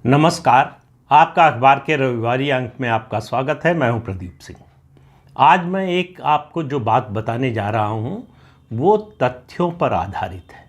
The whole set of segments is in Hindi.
नमस्कार। आपका अखबार के रविवारी अंक में आपका स्वागत है। मैं हूं प्रदीप सिंह। आज मैं एक आपको जो बात बताने जा रहा हूं वो तथ्यों पर आधारित है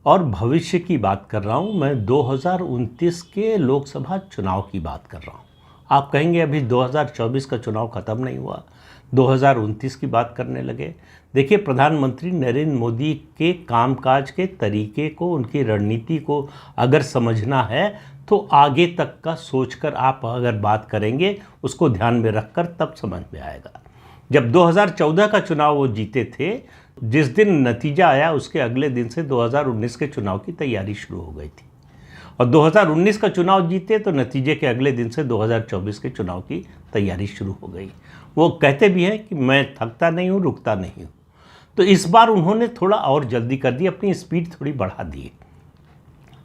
और भविष्य की बात कर रहा हूं। मैं 2029 के लोकसभा चुनाव की बात कर रहा हूं। आप कहेंगे अभी 2024 का चुनाव ख़त्म नहीं हुआ, 2029 की बात करने लगे। देखिए, प्रधानमंत्री नरेंद्र मोदी के कामकाज के तरीके को, उनकी रणनीति को अगर समझना है तो आगे तक का सोचकर आप अगर बात करेंगे, उसको ध्यान में रखकर, तब समझ में आएगा। जब 2014 का चुनाव वो जीते थे, जिस दिन नतीजा आया उसके अगले दिन से 2019 के चुनाव की तैयारी शुरू हो गई थी और 2019 का चुनाव जीते तो नतीजे के अगले दिन से 2024 के चुनाव की तैयारी शुरू हो गई। वो कहते भी हैं कि मैं थकता नहीं हूँ, रुकता नहीं हूँ। तो इस बार उन्होंने थोड़ा और जल्दी कर दी, अपनी स्पीड थोड़ी बढ़ा दी।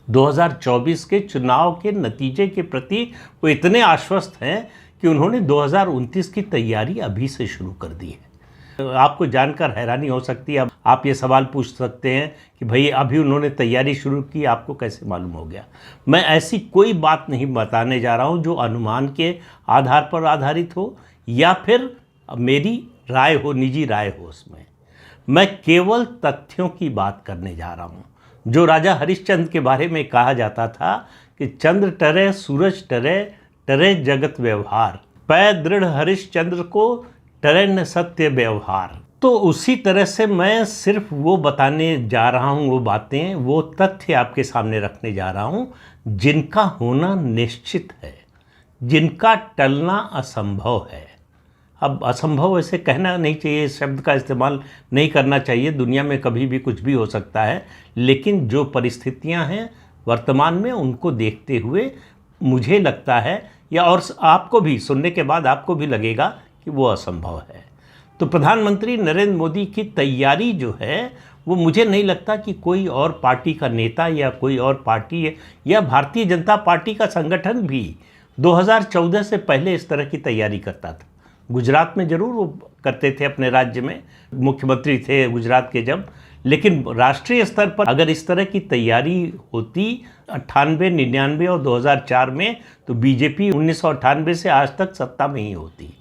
2024 के चुनाव के नतीजे के प्रति वो इतने आश्वस्त हैं कि उन्होंने 2029 की तैयारी अभी से शुरू कर दी है। आपको जानकर हैरानी हो सकती है। अब आप ये सवाल पूछ सकते हैं कि भाई अभी उन्होंने तैयारी शुरू की, आपको कैसे मालूम हो गया? मैं ऐसी कोई बात नहीं बताने जा रहा हूँ जो अनुमान के आधार पर आधारित हो या फिर मेरी राय हो, निजी राय हो। उसमें मैं केवल तथ्यों की बात करने जा रहा हूँ। जो राजा हरिश्चंद्र के बारे में कहा जाता था कि चंद्र टरे सूरज टरे, टरे जगत व्यवहार, पै दृढ़ हरिश्चंद्र को टरे न सत्य व्यवहार। तो उसी तरह से मैं सिर्फ वो बताने जा रहा हूँ, वो बातें, वो तथ्य आपके सामने रखने जा रहा हूँ जिनका होना निश्चित है, जिनका टलना असंभव है। अब असंभव ऐसे कहना नहीं चाहिए, इस शब्द का इस्तेमाल नहीं करना चाहिए। दुनिया में कभी भी कुछ भी हो सकता है, लेकिन जो परिस्थितियां हैं वर्तमान में, उनको देखते हुए मुझे लगता है, या और आपको भी सुनने के बाद आपको भी लगेगा कि वो असंभव है। तो प्रधानमंत्री नरेंद्र मोदी की तैयारी जो है वो मुझे नहीं लगता कि कोई और पार्टी का नेता या कोई और पार्टी या भारतीय जनता पार्टी का संगठन भी 2014 से पहले इस तरह की तैयारी करता था। गुजरात में ज़रूर वो करते थे, अपने राज्य में मुख्यमंत्री थे गुजरात के जब, लेकिन राष्ट्रीय स्तर पर अगर इस तरह की तैयारी होती 98, 99 और 2004 में, तो बीजेपी 1998 से आज तक सत्ता में ही होती।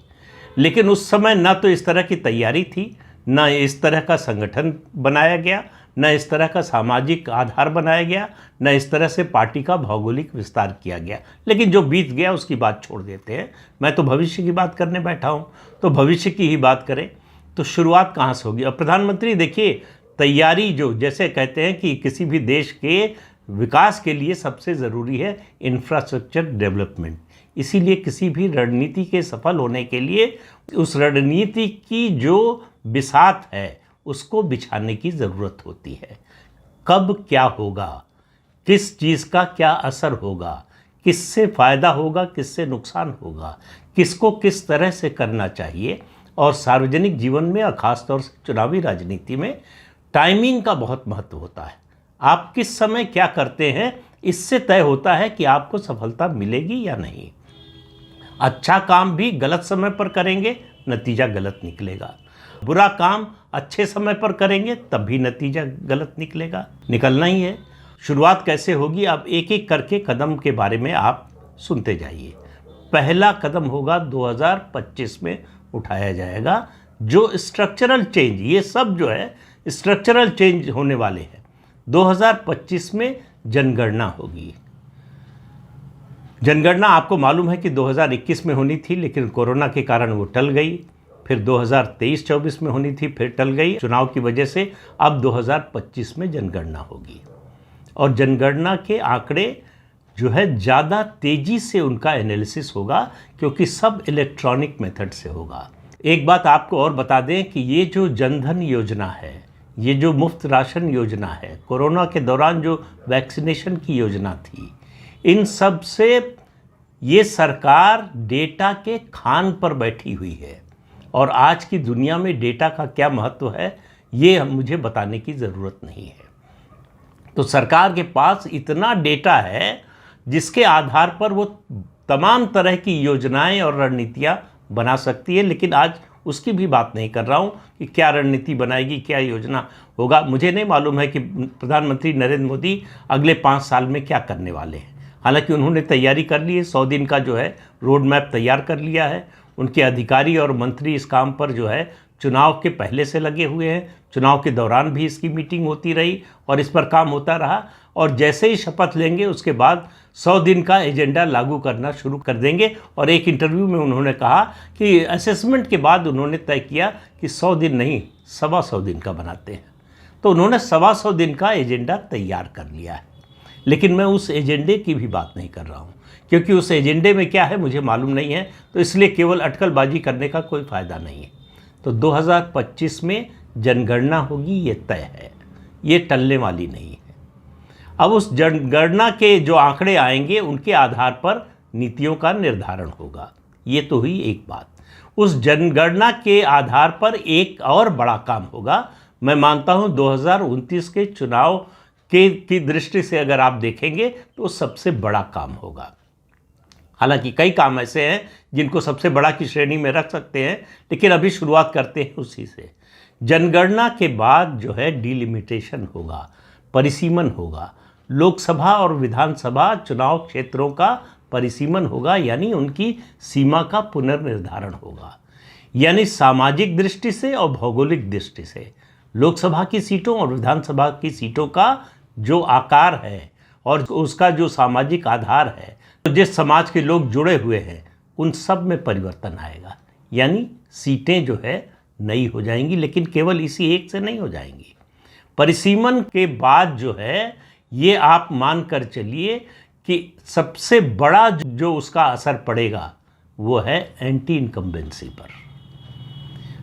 लेकिन उस समय ना तो इस तरह की तैयारी थी, ना इस तरह का संगठन बनाया गया, न इस तरह का सामाजिक आधार बनाया गया, न इस तरह से पार्टी का भौगोलिक विस्तार किया गया। लेकिन जो बीत गया उसकी बात छोड़ देते हैं। मैं तो भविष्य की बात करने बैठा हूँ, तो भविष्य की ही बात करें तो शुरुआत कहाँ से होगी? और प्रधानमंत्री देखिए, तैयारी जो जैसे कहते हैं कि किसी भी देश के विकास के लिए सबसे ज़रूरी है इंफ्रास्ट्रक्चर डेवलपमेंट। इसीलिए किसी भी रणनीति के सफल होने के लिए उस रणनीति की जो बिसात है उसको बिछाने की ज़रूरत होती है। कब क्या होगा, किस चीज़ का क्या असर होगा, किससे फ़ायदा होगा, किससे नुकसान होगा, किसको किस तरह से करना चाहिए, और सार्वजनिक जीवन में और ख़ासतौर से चुनावी राजनीति में टाइमिंग का बहुत महत्व होता है। आप किस समय क्या करते हैं, इससे तय होता है कि आपको सफलता मिलेगी या नहीं। अच्छा काम भी गलत समय पर करेंगे, नतीजा गलत निकलेगा। बुरा काम अच्छे समय पर करेंगे, तब भी नतीजा गलत निकलेगा। निकलना ही है। शुरुआत कैसे होगी? अब एक एक करके कदम के बारे में आप सुनते जाइए। पहला कदम होगा 2025 में उठाया जाएगा, जो स्ट्रक्चरल चेंज, ये सब जो है स्ट्रक्चरल चेंज होने वाले हैं। 2025 में जनगणना होगी। जनगणना आपको मालूम है कि 2021 में होनी थी, लेकिन कोरोना के कारण वो टल गई। फिर 2023-24 में होनी थी, फिर टल गई चुनाव की वजह से। अब 2025 में जनगणना होगी और जनगणना के आंकड़े जो है ज़्यादा तेज़ी से उनका एनालिसिस होगा, क्योंकि सब इलेक्ट्रॉनिक मेथड से होगा। एक बात आपको और बता दें कि ये जो जनधन योजना है, ये जो मुफ्त राशन योजना है, कोरोना के दौरान जो वैक्सीनेशन की योजना थी, इन सब से ये सरकार डेटा के खान पर बैठी हुई है। और आज की दुनिया में डेटा का क्या महत्व है ये मुझे बताने की ज़रूरत नहीं है। तो सरकार के पास इतना डेटा है जिसके आधार पर वो तमाम तरह की योजनाएं और रणनीतियां बना सकती है। लेकिन आज उसकी भी बात नहीं कर रहा हूं कि क्या रणनीति बनाएगी, क्या योजना होगा। मुझे नहीं मालूम है कि प्रधानमंत्री नरेंद्र मोदी अगले 5 साल में क्या करने वाले हैं। हालांकि उन्होंने तैयारी कर ली है, 100 दिन का जो है रोड मैप तैयार कर लिया है। उनके अधिकारी और मंत्री इस काम पर जो है चुनाव के पहले से लगे हुए हैं। चुनाव के दौरान भी इसकी मीटिंग होती रही और इस पर काम होता रहा, और जैसे ही शपथ लेंगे उसके बाद 100 दिन का एजेंडा लागू करना शुरू कर देंगे। और एक इंटरव्यू में उन्होंने कहा कि असेसमेंट के बाद उन्होंने तय किया कि 100 दिन नहीं, 125 दिन का बनाते हैं। तो उन्होंने 125 दिन का एजेंडा तैयार कर लिया है। लेकिन मैं उस एजेंडे की भी बात नहीं कर रहा हूँ, क्योंकि उस एजेंडे में क्या है मुझे मालूम नहीं है, तो इसलिए केवल अटकलबाजी करने का कोई फ़ायदा नहीं है। तो 2025 में जनगणना होगी, ये तय है, ये टलने वाली नहीं है। अब उस जनगणना के जो आंकड़े आएंगे उनके आधार पर नीतियों का निर्धारण होगा। ये तो हुई एक बात। उस जनगणना के आधार पर एक और बड़ा काम होगा। मैं मानता हूँ 2029 के चुनाव की दृष्टि से अगर आप देखेंगे तो सबसे बड़ा काम होगा। हालांकि कई काम ऐसे हैं जिनको सबसे बड़ा की श्रेणी में रख सकते हैं, लेकिन अभी शुरुआत करते हैं उसी से। जनगणना के बाद जो है डिलिमिटेशन होगा, परिसीमन होगा। लोकसभा और विधानसभा चुनाव क्षेत्रों का परिसीमन होगा, यानी उनकी सीमा का पुनर्निर्धारण होगा। यानी सामाजिक दृष्टि से और भौगोलिक दृष्टि से लोकसभा की सीटों और विधानसभा की सीटों का जो आकार है और उसका जो सामाजिक आधार है, तो जिस समाज के लोग जुड़े हुए हैं उन सब में परिवर्तन आएगा। यानी सीटें जो है नई हो जाएंगी, लेकिन केवल इसी एक से नहीं हो जाएंगी। परिसीमन के बाद जो है ये आप मान कर चलिए कि सबसे बड़ा जो उसका असर पड़ेगा वो है एंटी इनकम्बेंसी पर।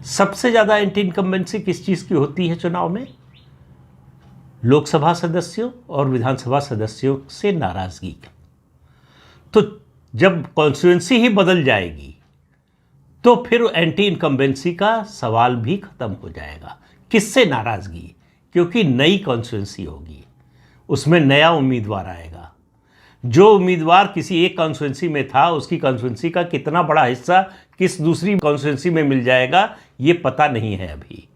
सबसे ज़्यादा एंटी इनकम्बेंसी किस चीज़ की होती है चुनाव में? लोकसभा सदस्यों और विधानसभा सदस्यों से नाराज़गी। तो जब कॉन्स्टिट्यूएंसी ही बदल जाएगी तो फिर एंटी इनकम्बेंसी का सवाल भी ख़त्म हो जाएगा। किससे नाराज़गी? क्योंकि नई कॉन्स्टिट्यूएंसी होगी, उसमें नया उम्मीदवार आएगा। जो उम्मीदवार किसी एक कॉन्स्टिट्यूएंसी में था उसकी कॉन्स्टिट्यूएंसी का कितना बड़ा हिस्सा किस दूसरी कॉन्स्टिट्यूएंसी में मिल जाएगा ये पता नहीं है अभी।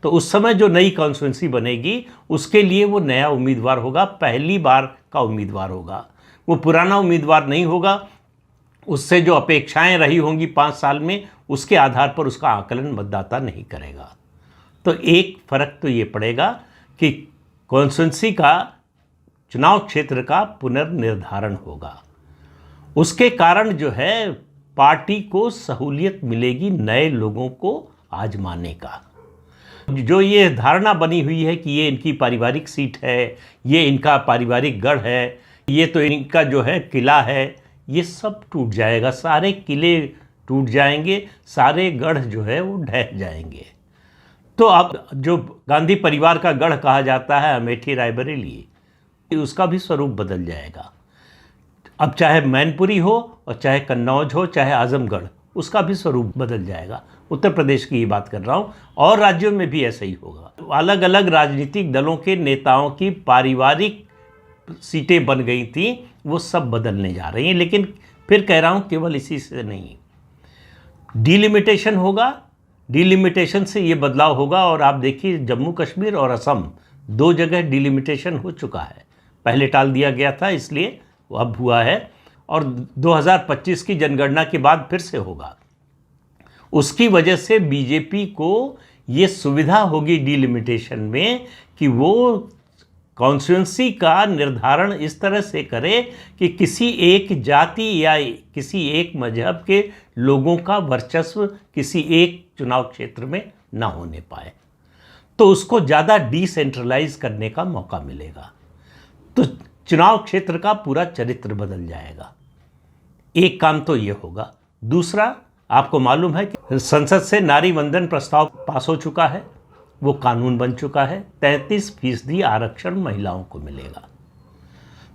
तो उस समय जो नई कॉन्स्टिट्यूएंसी बनेगी उसके लिए वो नया उम्मीदवार होगा, पहली बार का उम्मीदवार होगा। वो पुराना उम्मीदवार नहीं होगा। उससे जो अपेक्षाएं रही होंगी 5 साल में उसके आधार पर उसका आकलन मतदाता नहीं करेगा। तो एक फ़र्क तो ये पड़ेगा कि कॉन्स्टिट्यूएंसी का, चुनाव क्षेत्र का पुनर्निर्धारण होगा। उसके कारण जो है पार्टी को सहूलियत मिलेगी नए लोगों को आजमाने का। जो ये धारणा बनी हुई है कि ये इनकी पारिवारिक सीट है, ये इनका पारिवारिक गढ़ है, ये तो इनका जो है किला है, ये सब टूट जाएगा। सारे किले टूट जाएंगे, सारे गढ़ जो है वो ढह जाएंगे। तो अब जो गांधी परिवार का गढ़ कहा जाता है अमेठी रायबरेली, उसका भी स्वरूप बदल जाएगा। अब चाहे मैनपुरी हो और चाहे कन्नौज हो, चाहे आजमगढ़, उसका भी स्वरूप बदल जाएगा। उत्तर प्रदेश की ये बात कर रहा हूँ, और राज्यों में भी ऐसा ही होगा। अलग अलग राजनीतिक दलों के नेताओं की पारिवारिक सीटें बन गई थी, वो सब बदलने जा रही हैं। लेकिन फिर कह रहा हूँ केवल इसी से नहीं, डिलिमिटेशन होगा। डिलिमिटेशन से ये बदलाव होगा। और आप देखिए जम्मू कश्मीर और असम 2 जगह डिलिमिटेशन हो चुका है। पहले टाल दिया गया था, इसलिए अब हुआ है, और 2025 की जनगणना के बाद फिर से होगा। उसकी वजह से बीजेपी को ये सुविधा होगी डिलिमिटेशन में कि वो कॉन्स्टिट्यूएंसी का निर्धारण इस तरह से करे कि किसी एक जाति या किसी एक मजहब के लोगों का वर्चस्व किसी एक चुनाव क्षेत्र में ना होने पाए। तो उसको ज़्यादा डिसेंट्रलाइज करने का मौका मिलेगा। तो चुनाव क्षेत्र का पूरा चरित्र बदल जाएगा। एक काम तो ये होगा। दूसरा, आपको मालूम है कि संसद से नारी वंदन प्रस्ताव पास हो चुका है, वो कानून बन चुका है। 33% आरक्षण महिलाओं को मिलेगा।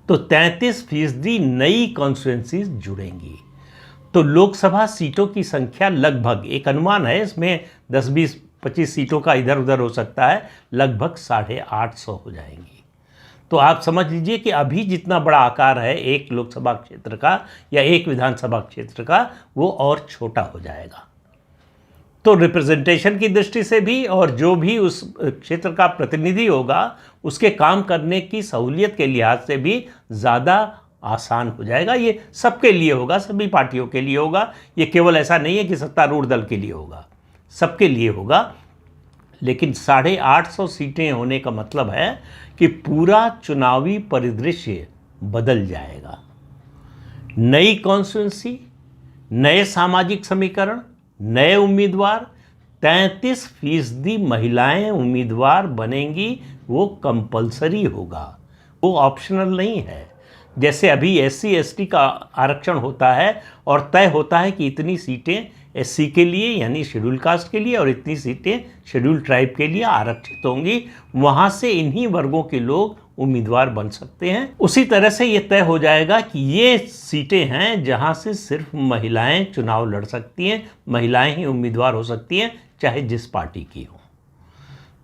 तो 33% नई कॉन्स्टिट्यूएंसीज जुड़ेंगी। तो लोकसभा सीटों की संख्या लगभग, एक अनुमान है, इसमें 10, 20, 25 सीटों का इधर उधर हो सकता है, लगभग 850 हो जाएंगी। तो आप समझ लीजिए कि अभी जितना बड़ा आकार है एक लोकसभा क्षेत्र का या एक विधानसभा क्षेत्र का, वो और छोटा हो जाएगा। तो रिप्रेजेंटेशन की दृष्टि से भी, और जो भी उस क्षेत्र का प्रतिनिधि होगा उसके काम करने की सहूलियत के लिहाज से भी ज़्यादा आसान हो जाएगा। ये सबके लिए होगा, सभी पार्टियों के लिए होगा। ये केवल ऐसा नहीं है कि सत्तारूढ़ दल के लिए होगा, सबके लिए होगा। लेकिन 850 सीटें होने का मतलब है कि पूरा चुनावी परिदृश्य बदल जाएगा। नई कॉन्स्टिट्यूंसी, नए सामाजिक समीकरण, नए उम्मीदवार, 33% महिलाएं उम्मीदवार बनेंगी। वो कंपलसरी होगा, वो ऑप्शनल नहीं है। जैसे अभी SC ST का आरक्षण होता है और तय होता है कि इतनी सीटें SC के लिए यानी शेड्यूल कास्ट के लिए और इतनी सीटें शेड्यूल ट्राइब के लिए आरक्षित होंगी, वहाँ से इन्हीं वर्गों के लोग उम्मीदवार बन सकते हैं। उसी तरह से ये तय हो जाएगा कि ये सीटें हैं जहाँ से सिर्फ महिलाएं चुनाव लड़ सकती हैं, महिलाएं ही उम्मीदवार हो सकती हैं, चाहे जिस पार्टी की हो।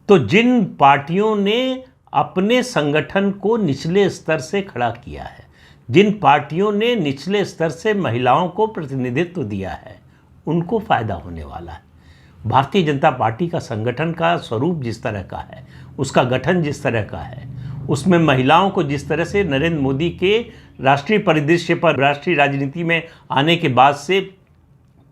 तो जिन पार्टियों ने अपने संगठन को निचले स्तर से खड़ा किया है, जिन पार्टियों ने निचले स्तर से महिलाओं को प्रतिनिधित्व दिया है, उनको फ़ायदा होने वाला है। भारतीय जनता पार्टी का संगठन का स्वरूप जिस तरह का है, उसका गठन जिस तरह का है, उसमें महिलाओं को जिस तरह से नरेंद्र मोदी के राष्ट्रीय परिदृश्य पर राष्ट्रीय राजनीति में आने के बाद से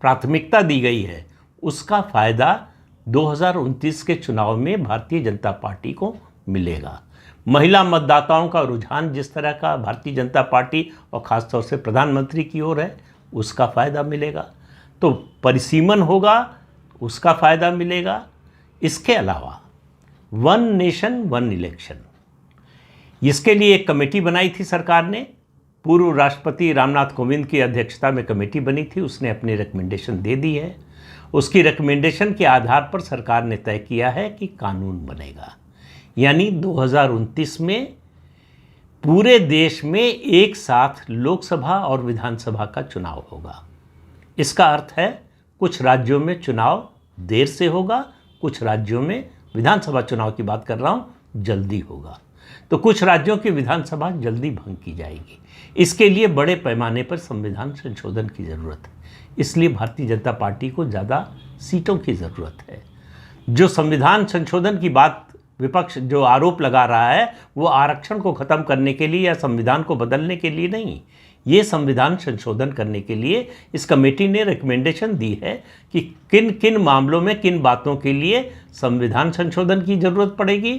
प्राथमिकता दी गई है, उसका फ़ायदा 2029 के चुनाव में भारतीय जनता पार्टी को मिलेगा। महिला मतदाताओं का रुझान जिस तरह का भारतीय जनता पार्टी और ख़ासतौर से प्रधानमंत्री की ओर है, उसका फ़ायदा मिलेगा। तो परिसीमन होगा, उसका फ़ायदा मिलेगा। इसके अलावा वन नेशन वन इलेक्शन, इसके लिए एक कमेटी बनाई थी सरकार ने। पूर्व राष्ट्रपति रामनाथ कोविंद की अध्यक्षता में कमेटी बनी थी, उसने अपनी रिकमेंडेशन दे दी है। उसकी रिकमेंडेशन के आधार पर सरकार ने तय किया है कि कानून बनेगा, यानी 2029 में पूरे देश में एक साथ लोकसभा और विधानसभा का चुनाव होगा। इसका अर्थ है कुछ राज्यों में चुनाव देर से होगा, कुछ राज्यों में विधानसभा चुनाव की बात कर रहा हूँ जल्दी होगा, तो कुछ राज्यों की विधानसभा जल्दी भंग की जाएगी। इसके लिए बड़े पैमाने पर संविधान संशोधन की ज़रूरत है, इसलिए भारतीय जनता पार्टी को ज़्यादा सीटों की ज़रूरत है। जो संविधान संशोधन की बात विपक्ष जो आरोप लगा रहा है, वो आरक्षण को ख़त्म करने के लिए या संविधान को बदलने के लिए नहीं, ये संविधान संशोधन करने के लिए इस कमेटी ने रिकमेंडेशन दी है कि किन किन मामलों में किन बातों के लिए संविधान संशोधन की ज़रूरत पड़ेगी,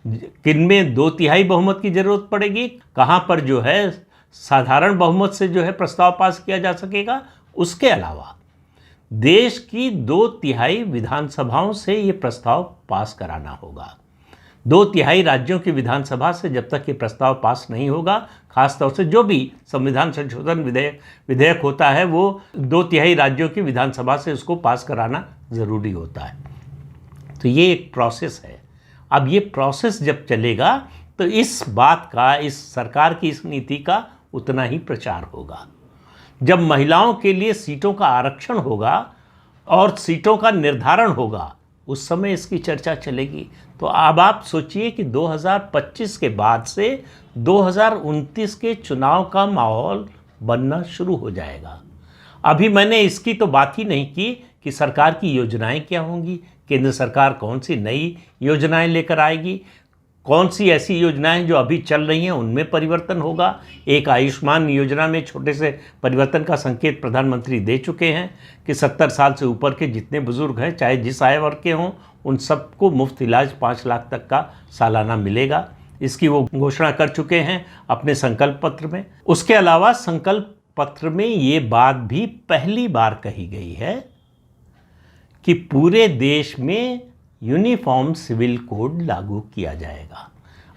किन में 2/3 बहुमत की ज़रूरत पड़ेगी, कहाँ पर जो है साधारण बहुमत से जो है प्रस्ताव पास किया जा सकेगा। उसके अलावा देश की 2/3 विधानसभाओं से ये प्रस्ताव पास कराना होगा। 2/3 राज्यों की विधानसभा से जब तक ये प्रस्ताव पास नहीं होगा, खासतौर से जो भी संविधान संशोधन विधेयक होता है, वो 2/3 राज्यों की विधानसभा से उसको पास कराना ज़रूरी होता है। तो ये एक प्रोसेस है। अब ये प्रोसेस जब चलेगा तो इस बात का, इस सरकार की इस नीति का उतना ही प्रचार होगा। जब महिलाओं के लिए सीटों का आरक्षण होगा और सीटों का निर्धारण होगा, उस समय इसकी चर्चा चलेगी। तो अब आप सोचिए कि 2025 के बाद से 2029 के चुनाव का माहौल बनना शुरू हो जाएगा। अभी मैंने इसकी तो बात ही नहीं की कि सरकार की योजनाएं क्या होंगी, केंद्र सरकार कौन सी नई योजनाएं लेकर आएगी, कौन सी ऐसी योजनाएं जो अभी चल रही हैं उनमें परिवर्तन होगा। एक आयुष्मान योजना में छोटे से परिवर्तन का संकेत प्रधानमंत्री दे चुके हैं कि 70 साल से ऊपर के जितने बुजुर्ग हैं, चाहे जिस आय वर्ग के हों, उन सबको मुफ्त इलाज 5 लाख तक का सालाना मिलेगा। इसकी वो घोषणा कर चुके हैं अपने संकल्प पत्र में। उसके अलावा संकल्प पत्र में ये बात भी पहली बार कही गई है कि पूरे देश में यूनिफॉर्म सिविल कोड लागू किया जाएगा।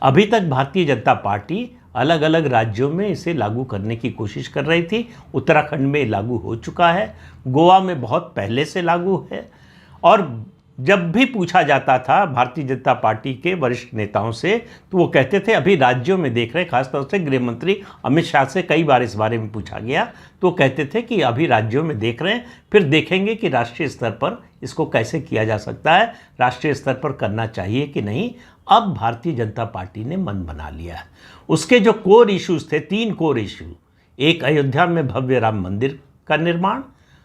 अभी तक भारतीय जनता पार्टी अलग अलग राज्यों में इसे लागू करने की कोशिश कर रही थी। उत्तराखंड में लागू हो चुका है, गोवा में बहुत पहले से लागू है। और जब भी पूछा जाता था भारतीय जनता पार्टी के वरिष्ठ नेताओं से, तो वो कहते थे अभी राज्यों में देख रहे हैं। खासतौर से गृह मंत्री अमित शाह से कई बार इस बारे में पूछा गया, तो वो कहते थे कि अभी राज्यों में देख रहे हैं, फिर देखेंगे कि राष्ट्रीय स्तर पर इसको कैसे किया जा सकता है, राष्ट्रीय स्तर पर करना चाहिए कि नहीं। अब भारतीय जनता पार्टी ने मन बना लिया है। उसके जो कोर इश्यूज थे, 3 कोर इशू, एक अयोध्या में भव्य राम मंदिर का निर्माण,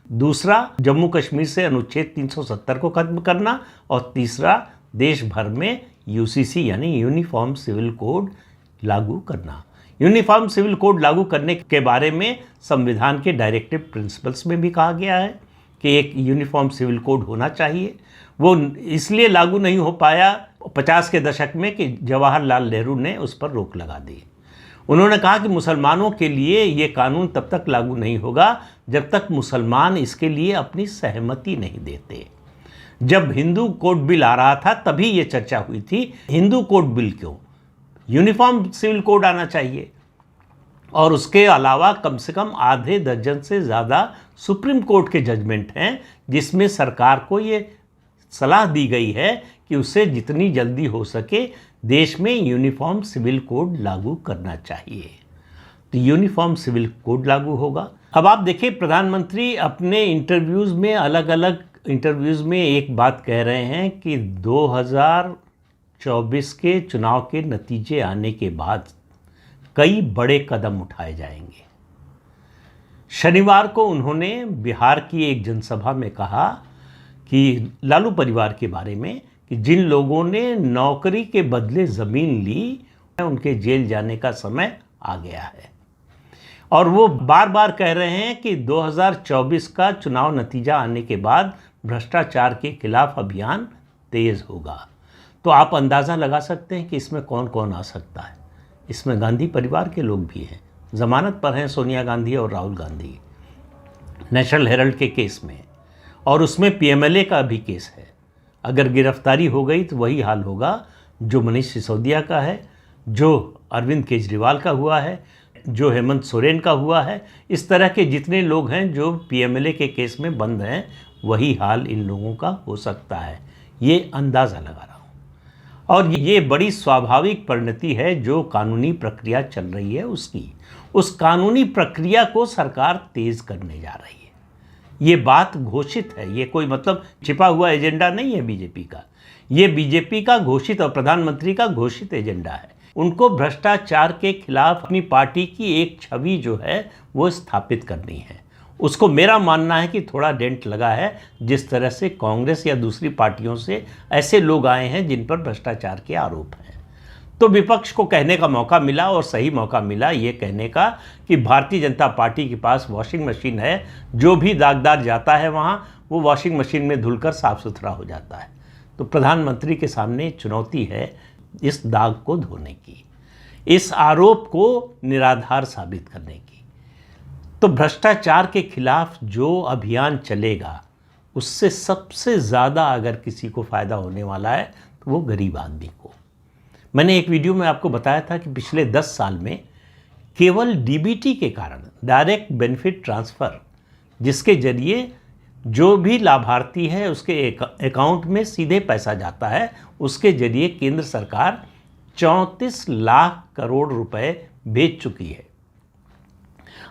दूसरा जम्मू कश्मीर से अनुच्छेद 370 को खत्म करना, और तीसरा देश भर में यूसीसी यानी यूनिफॉर्म सिविल कोड लागू करना। यूनिफॉर्म सिविल कोड लागू करने के बारे में संविधान के डायरेक्टिव प्रिंसिपल्स में भी कहा गया है कि एक यूनिफॉर्म सिविल कोड होना चाहिए। वो इसलिए लागू नहीं हो पाया 50 के दशक में कि जवाहरलाल नेहरू ने उस पर रोक लगा दी। उन्होंने कहा कि मुसलमानों के लिए ये कानून तब तक लागू नहीं होगा जब तक मुसलमान इसके लिए अपनी सहमति नहीं देते। जब हिंदू कोड बिल आ रहा था तभी ये चर्चा हुई थी, हिंदू कोड बिल क्यों, यूनिफॉर्म सिविल कोड आना चाहिए। और उसके अलावा कम से कम आधे दर्जन से ज़्यादा सुप्रीम कोर्ट के जजमेंट हैं जिसमें सरकार को ये सलाह दी गई है कि उसे जितनी जल्दी हो सके देश में यूनिफॉर्म सिविल कोड लागू करना चाहिए। तो यूनिफॉर्म सिविल कोड लागू होगा। अब आप देखिए, प्रधानमंत्री अपने इंटरव्यूज़ में अलग अलग इंटरव्यूज़ में एक बात कह रहे हैं कि 2024 के चुनाव के नतीजे आने के बाद कई बड़े कदम उठाए जाएंगे। शनिवार को उन्होंने बिहार की एक जनसभा में कहा कि लालू परिवार के बारे में कि जिन लोगों ने नौकरी के बदले ज़मीन ली उनके जेल जाने का समय आ गया है। और वो बार बार कह रहे हैं कि 2024 का चुनाव नतीजा आने के बाद भ्रष्टाचार के खिलाफ अभियान तेज़ होगा। तो आप अंदाज़ा लगा सकते हैं कि इसमें कौन कौन आ सकता है। इसमें गांधी परिवार के लोग भी हैं, ज़मानत पर हैं सोनिया गांधी और राहुल गांधी नेशनल हेराल्ड के केस में, और उसमें पीएमएलए का भी केस है। अगर गिरफ्तारी हो गई तो वही हाल होगा जो मनीष सिसोदिया का है, जो अरविंद केजरीवाल का हुआ है, जो हेमंत सोरेन का हुआ है। इस तरह के जितने लोग हैं जो पीएमएलए के केस में बंद हैं, वही हाल इन लोगों का हो सकता है, ये अंदाज़ा लगा रहा हूँ। और ये बड़ी स्वाभाविक परिणति है जो कानूनी प्रक्रिया चल रही है उसकी। उस कानूनी प्रक्रिया को सरकार तेज़ करने जा रही है। ये बात घोषित है, ये कोई मतलब छिपा हुआ एजेंडा नहीं है बीजेपी का। ये बीजेपी का घोषित और प्रधानमंत्री का घोषित एजेंडा है। उनको भ्रष्टाचार के खिलाफ अपनी पार्टी की एक छवि जो है वो स्थापित करनी है। उसको मेरा मानना है कि थोड़ा डेंट लगा है, जिस तरह से कांग्रेस या दूसरी पार्टियों से ऐसे लोग आए हैं जिन पर भ्रष्टाचार के आरोप हैं। तो विपक्ष को कहने का मौका मिला, और सही मौका मिला ये कहने का कि भारतीय जनता पार्टी के पास वॉशिंग मशीन है, जो भी दागदार जाता है वहाँ वो वॉशिंग मशीन में धुलकर साफ़ सुथरा हो जाता है। तो प्रधानमंत्री के सामने चुनौती है इस दाग को धोने की, इस आरोप को निराधार साबित करने की। तो भ्रष्टाचार के खिलाफ जो अभियान चलेगा उससे सबसे ज़्यादा अगर किसी को फ़ायदा होने वाला है तो वो गरीब आदमी को। मैंने एक वीडियो में आपको बताया था कि पिछले 10 साल में केवल डीबीटी के कारण, डायरेक्ट बेनिफिट ट्रांसफ़र, जिसके जरिए जो भी लाभार्थी है उसके अकाउंट में सीधे पैसा जाता है, उसके जरिए केंद्र सरकार 34 लाख करोड़ रुपए भेज चुकी है।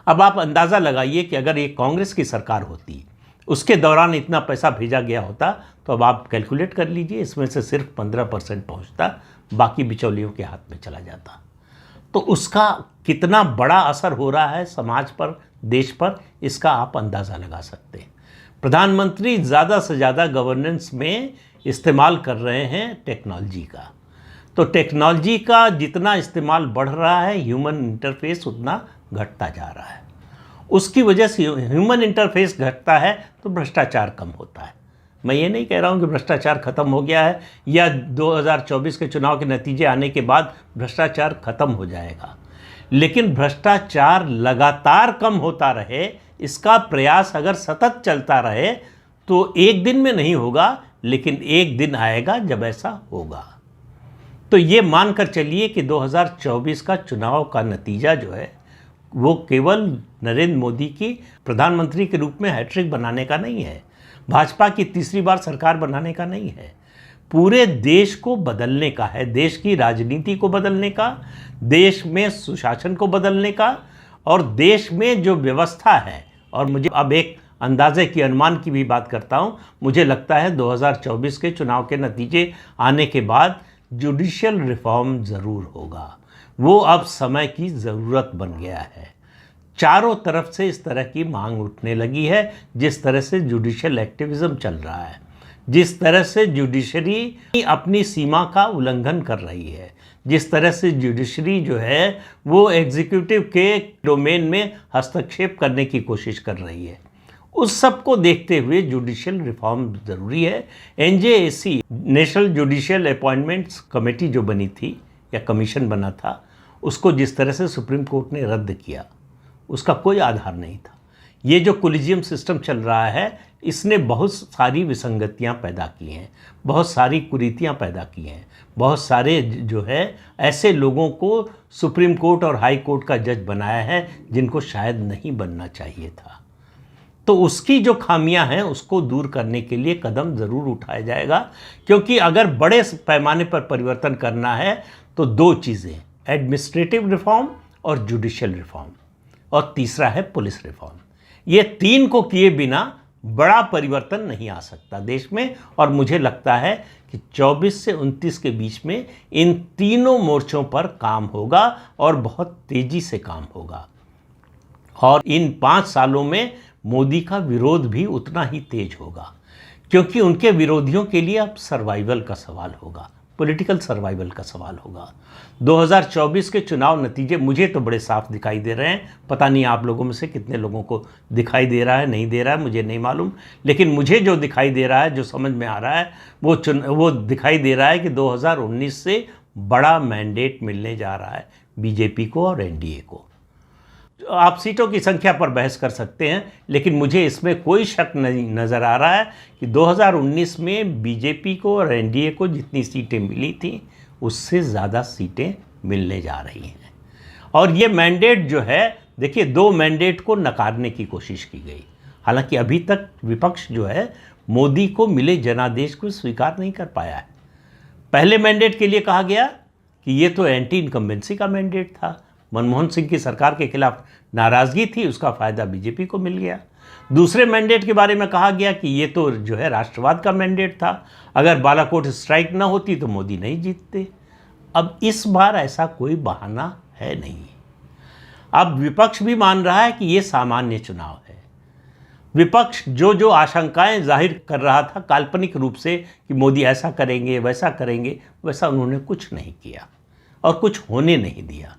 अब आप अंदाज़ा लगाइए कि अगर ये कांग्रेस की सरकार होती, उसके दौरान इतना पैसा भेजा गया होता, तो अब आप कैलकुलेट कर लीजिए, इसमें से सिर्फ 15% पहुँचता, बाकी बिचौलियों के हाथ में चला जाता। तो उसका कितना बड़ा असर हो रहा है समाज पर, देश पर, इसका आप अंदाज़ा लगा सकते हैं। प्रधानमंत्री ज़्यादा से ज़्यादा गवर्नेंस में इस्तेमाल कर रहे हैं टेक्नोलॉजी का। तो टेक्नोलॉजी का जितना इस्तेमाल बढ़ रहा है, ह्यूमन इंटरफेस उतना घटता जा रहा है। उसकी वजह से ह्यूमन इंटरफेस घटता है तो भ्रष्टाचार कम होता है। मैं ये नहीं कह रहा हूँ कि भ्रष्टाचार ख़त्म हो गया है या 2024 के चुनाव के नतीजे आने के बाद भ्रष्टाचार ख़त्म हो जाएगा, लेकिन भ्रष्टाचार लगातार कम होता रहे, इसका प्रयास अगर सतत चलता रहे तो एक दिन में नहीं होगा, लेकिन एक दिन आएगा जब ऐसा होगा। तो ये मानकर चलिए कि 2024 का चुनाव का नतीजा जो है वो केवल नरेंद्र मोदी की प्रधानमंत्री के रूप में हैट्रिक बनाने का नहीं है, भाजपा की तीसरी बार सरकार बनाने का नहीं है, पूरे देश को बदलने का है, देश की राजनीति को बदलने का, देश में सुशासन को बदलने का, और देश में जो व्यवस्था है। और मुझे अब एक अंदाजे की, अनुमान की भी बात करता हूँ, मुझे लगता है 2024 के चुनाव के नतीजे आने के बाद जुडिशियल रिफॉर्म ज़रूर होगा। वो अब समय की ज़रूरत बन गया है। चारों तरफ से इस तरह की मांग उठने लगी है, जिस तरह से जुडिशियल एक्टिविज़म चल रहा है, जिस तरह से जुडिशरी अपनी सीमा का उल्लंघन कर रही है, जिस तरह से जुडिशरी जो है वो एग्जीक्यूटिव के डोमेन में हस्तक्षेप करने की कोशिश कर रही है, उस सब को देखते हुए जुडिशियल रिफॉर्म ज़रूरी है। NJAC national judicial appointments committee जो बनी थी या कमीशन बना था, उसको जिस तरह से सुप्रीम कोर्ट ने रद्द किया उसका कोई आधार नहीं था। ये जो कोलिजियम सिस्टम चल रहा है इसने बहुत सारी विसंगतियां पैदा की हैं, बहुत सारी कुरीतियां पैदा की हैं, बहुत सारे जो है ऐसे लोगों को सुप्रीम कोर्ट और हाई कोर्ट का जज बनाया है जिनको शायद नहीं बनना चाहिए था। तो उसकी जो खामियां हैं उसको दूर करने के लिए कदम ज़रूर उठाया जाएगा, क्योंकि अगर बड़े पैमाने पर परिवर्तन करना है तो दो चीज़ें, एडमिनिस्ट्रेटिव रिफॉर्म और जुडिशियल रिफॉर्म, और तीसरा है पुलिस रिफॉर्म। ये तीन को किए बिना बड़ा परिवर्तन नहीं आ सकता देश में। और मुझे लगता है कि 24 से 29 के बीच में इन तीनों मोर्चों पर काम होगा और बहुत तेज़ी से काम होगा। और इन 5 सालों में मोदी का विरोध भी उतना ही तेज होगा, क्योंकि उनके विरोधियों के लिए अब सर्वाइवल का सवाल होगा, पॉलिटिकल सर्वाइवल का सवाल होगा। 2024 के चुनाव नतीजे मुझे तो बड़े साफ दिखाई दे रहे हैं, पता नहीं आप लोगों में से कितने लोगों को दिखाई दे रहा है, नहीं दे रहा है, मुझे नहीं मालूम, लेकिन मुझे जो दिखाई दे रहा है, जो समझ में आ रहा है, वो दिखाई दे रहा है कि 2019 से बड़ा मैंडेट मिलने जा रहा है बीजेपी को और एनडीए को। आप सीटों की संख्या पर बहस कर सकते हैं, लेकिन मुझे इसमें कोई शक नहीं नज़र आ रहा है कि 2019 में बीजेपी को और एनडीए को जितनी सीटें मिली थी उससे ज़्यादा सीटें मिलने जा रही हैं। और ये मैंडेट जो है, देखिए 2 मैंडेट को नकारने की कोशिश की गई, हालांकि अभी तक विपक्ष जो है मोदी को मिले जनादेश को स्वीकार नहीं कर पाया है। पहले मैंडेट के लिए कहा गया कि ये तो एंटी इनकम्बेंसी का मैंडेट था, मनमोहन सिंह की सरकार के खिलाफ नाराज़गी थी, उसका फ़ायदा बीजेपी को मिल गया। दूसरे मैंडेट के बारे में कहा गया कि ये तो जो है राष्ट्रवाद का मैंडेट था, अगर बालाकोट स्ट्राइक न होती तो मोदी नहीं जीतते। अब इस बार ऐसा कोई बहाना है नहीं। अब विपक्ष भी मान रहा है कि ये सामान्य चुनाव है। विपक्ष जो आशंकाएं जाहिर कर रहा था काल्पनिक रूप से कि मोदी ऐसा करेंगे वैसा करेंगे, वैसा उन्होंने कुछ नहीं किया और कुछ होने नहीं दिया।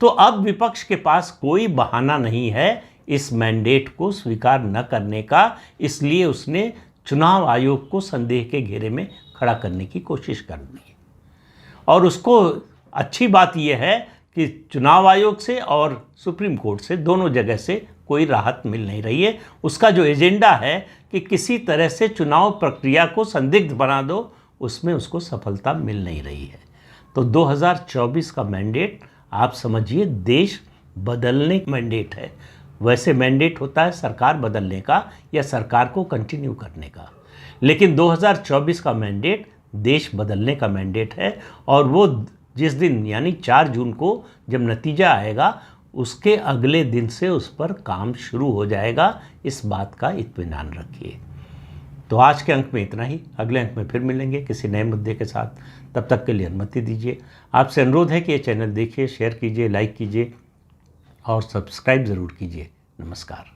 तो अब विपक्ष के पास कोई बहाना नहीं है इस मैंडेट को स्वीकार न करने का, इसलिए उसने चुनाव आयोग को संदेह के घेरे में खड़ा करने की कोशिश कर दी। और उसको अच्छी बात यह है कि चुनाव आयोग से और सुप्रीम कोर्ट से, दोनों जगह से कोई राहत मिल नहीं रही है। उसका जो एजेंडा है कि किसी तरह से चुनाव प्रक्रिया को संदिग्ध बना दो, उसमें उसको सफलता मिल नहीं रही है। तो 2024 का मैंडेट आप समझिए देश बदलने का मैंडेट है। वैसे मैंडेट होता है सरकार बदलने का या सरकार को कंटिन्यू करने का, लेकिन 2024 का मैंडेट देश बदलने का मैंडेट है। और वो जिस दिन यानी 4 जून को जब नतीजा आएगा उसके अगले दिन से उस पर काम शुरू हो जाएगा, इस बात का इत्मीनान रखिए। तो आज के अंक में इतना ही, अगले अंक में फिर मिलेंगे किसी नए मुद्दे के साथ। तब तक के लिए अनुमति दीजिए। आपसे अनुरोध है कि ये चैनल देखिए, शेयर कीजिए, लाइक कीजिए और सब्सक्राइब ज़रूर कीजिए। नमस्कार।